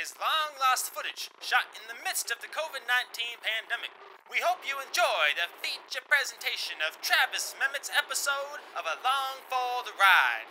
is long-lost footage shot in the midst of the COVID-19 pandemic. We hope you enjoy the feature presentation of Travis Memmott's episode of Along for the Ride.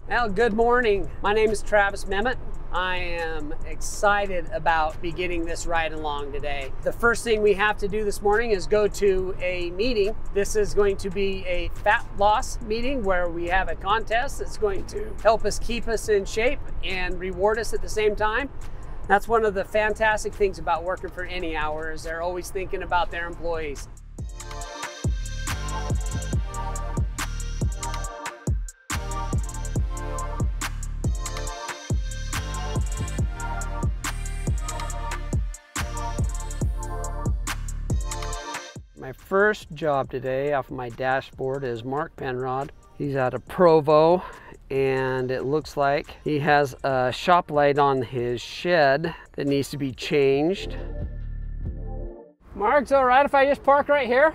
Well, good morning. My name is Travis Memmott. I am excited about beginning this ride along today. The first thing we have to do this morning is go to a meeting. This is going to be a fat loss meeting where we have a contest that's going to help us keep us in shape and reward us at the same time. That's one of the fantastic things about working for Any Hour is they're always thinking about their employees. My first job today off of my dashboard is Mark Penrod. He's out of Provo, and it looks like he has a shop light on his shed that needs to be changed. Mark's all right if I just park right here?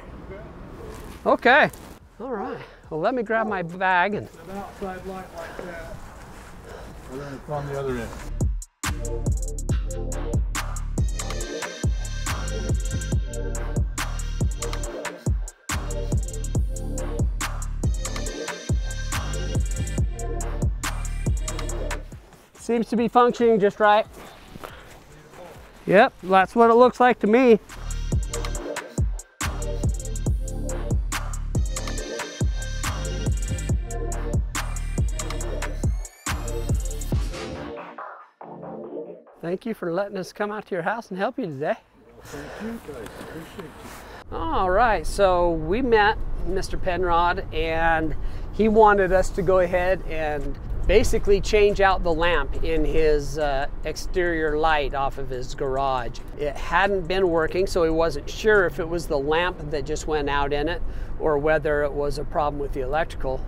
Okay. All right. Well, let me grab my bag and... An outside light like that, and then it's on the other end. Seems to be functioning just right. Yep, that's what it looks like to me. Thank you for letting us come out to your house and help you today. Thank you guys, appreciate you. All right, so we met Mr. Penrod and he wanted us to go ahead and basically change out the lamp in his exterior light off of his garage. It hadn't been working, so he wasn't sure if it was the lamp that just went out in it or whether it was a problem with the electrical.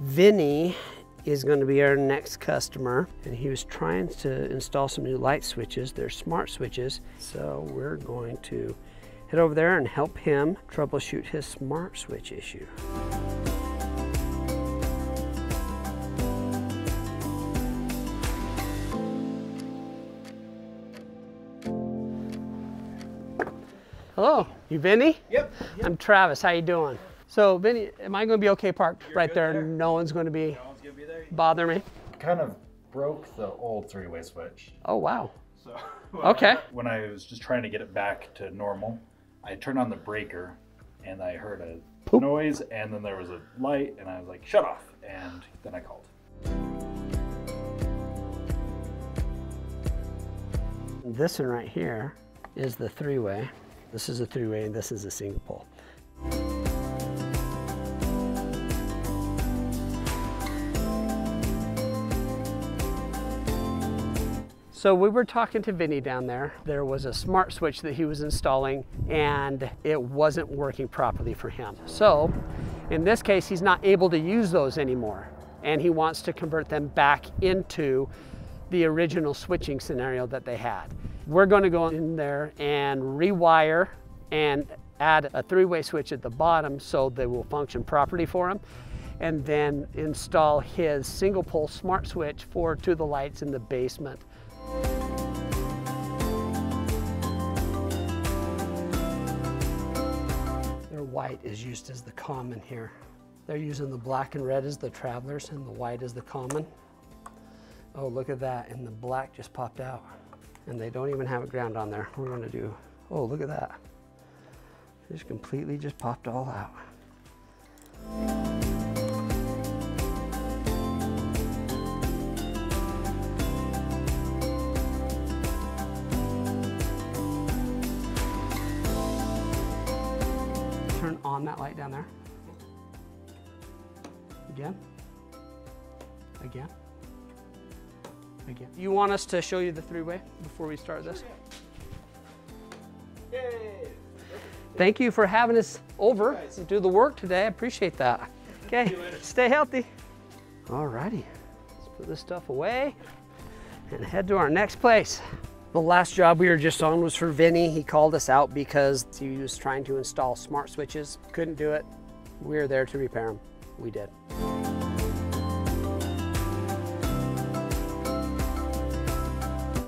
Vinny is going to be our next customer, and he was trying to install some new light switches. They're smart switches, so we're going to head over there and help him troubleshoot his smart switch issue. Hello, you Vinny? Yep. I'm Travis, how you doing? So Vinny, am I gonna be okay parked right there? No one's gonna be bother me? Kind of broke the old three-way switch. Oh, wow. So Okay. when I was just trying to get it back to normal, I turned on the breaker and I heard a Poop. noise, and then there was a light, and I was like, shut off, and then I called. This one right here is the three-way. This is a three-way and this is a single pole. So we were talking to Vinny down there. There was a smart switch that he was installing and it wasn't working properly for him. So in this case, he's not able to use those anymore, and he wants to convert them back into the original switching scenario that they had. We're going to go in there and rewire and add a three-way switch at the bottom so they will function properly for him, and then install his single pole smart switch for to the lights in the basement. Their white is used as the common here. They're using the black and red as the travelers and the white as the common. Oh, look at that, and the black just popped out. And they don't even have a ground on there. We're gonna do, oh, look at that. It just completely just popped all out. Turn on that light down there. Again. Again. Again. You want us to show you the three-way before we start this? Yay! Thank you for having us over and do the work today. I appreciate that. Okay, stay healthy. All righty, let's put this stuff away and head to our next place. The last job we were just on was for Vinny. He called us out because he was trying to install smart switches. Couldn't do it. We were there to repair them. We did.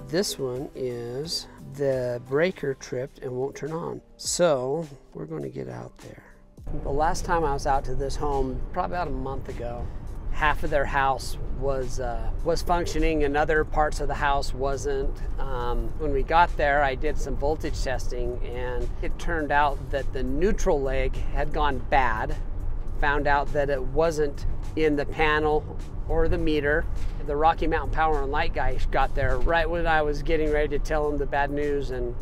This one is the breaker tripped and won't turn on. So we're going to get out there. The last time I was out to this home, probably about a month ago, half of their house was functioning and other parts of the house wasn't. When we got there, I did some voltage testing and it turned out that the neutral leg had gone bad. Found out that it wasn't in the panel or the meter. The Rocky Mountain Power and Light guy got there right when I was getting ready to tell him the bad news, and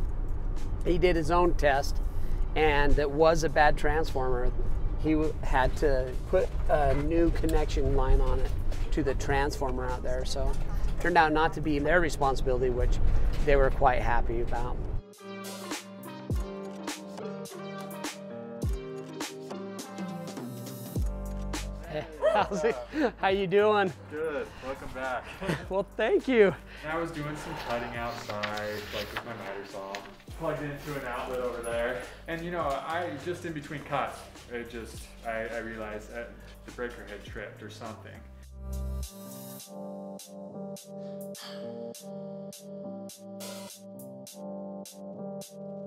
he did his own test and it was a bad transformer. He had to put a new connection line on it to the transformer out there. So it turned out not to be their responsibility, which they were quite happy about. Hey, how's it? How you doing? Good, welcome back. Well, thank you. I was doing some cutting outside, like with my miter saw, plugged into an outlet over there. And you know, I just in between cuts, I realized that the breaker had tripped or something.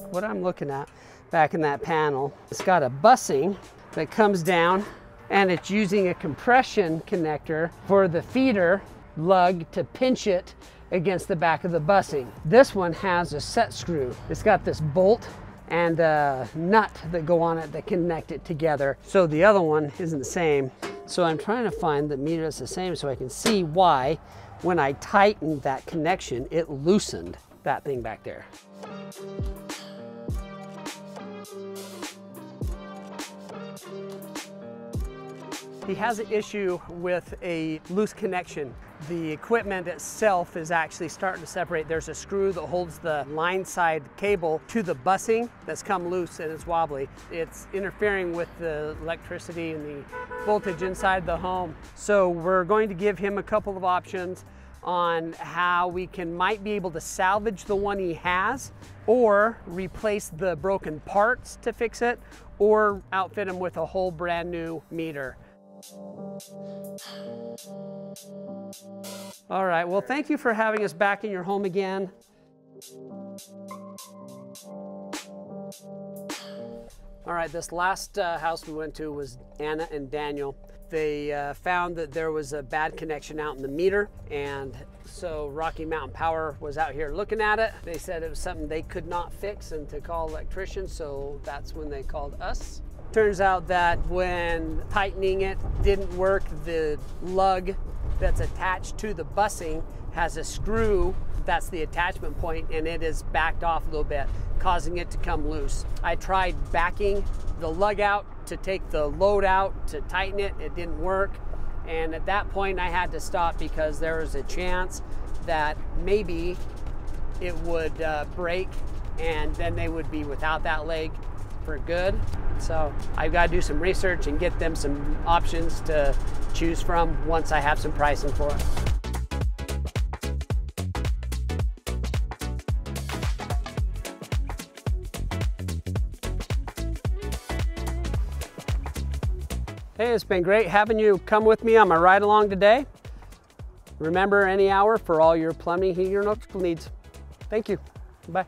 What I'm looking at back in that panel, it's got a bussing that comes down and it's using a compression connector for the feeder lug to pinch it against the back of the bussing. This one has a set screw. It's got this bolt and a nut that go on it that connect it together. So the other one isn't the same. So I'm trying to find the meter that's the same so I can see why when I tightened that connection, it loosened that thing back there. He has an issue with a loose connection. The equipment itself is actually starting to separate. There's a screw that holds the line side cable to the bussing that's come loose and it's wobbly. It's interfering with the electricity and the voltage inside the home. So we're going to give him a couple of options on how we might be able to salvage the one he has, or replace the broken parts to fix it, or outfit him with a whole brand new meter. All right, well, thank you for having us back in your home again. All right, this last house we went to was Anna and Daniel. They found that there was a bad connection out in the meter, and so Rocky Mountain Power was out here looking at it. They said it was something they could not fix and to call Electrician, so that's when they called us. Turns out that when tightening it didn't work, the lug that's attached to the bussing has a screw that's the attachment point, and it is backed off a little bit, causing it to come loose. I tried backing the lug out to take the load out to tighten it. It didn't work, and at that point I had to stop because there was a chance that maybe it would break and then they would be without that leg for good. So I've got to do some research and get them some options to choose from once I have some pricing for it. Hey, it's been great having you come with me on my ride along today. Remember, any hour for all your plumbing, heating, or electrical needs. Thank you. Bye.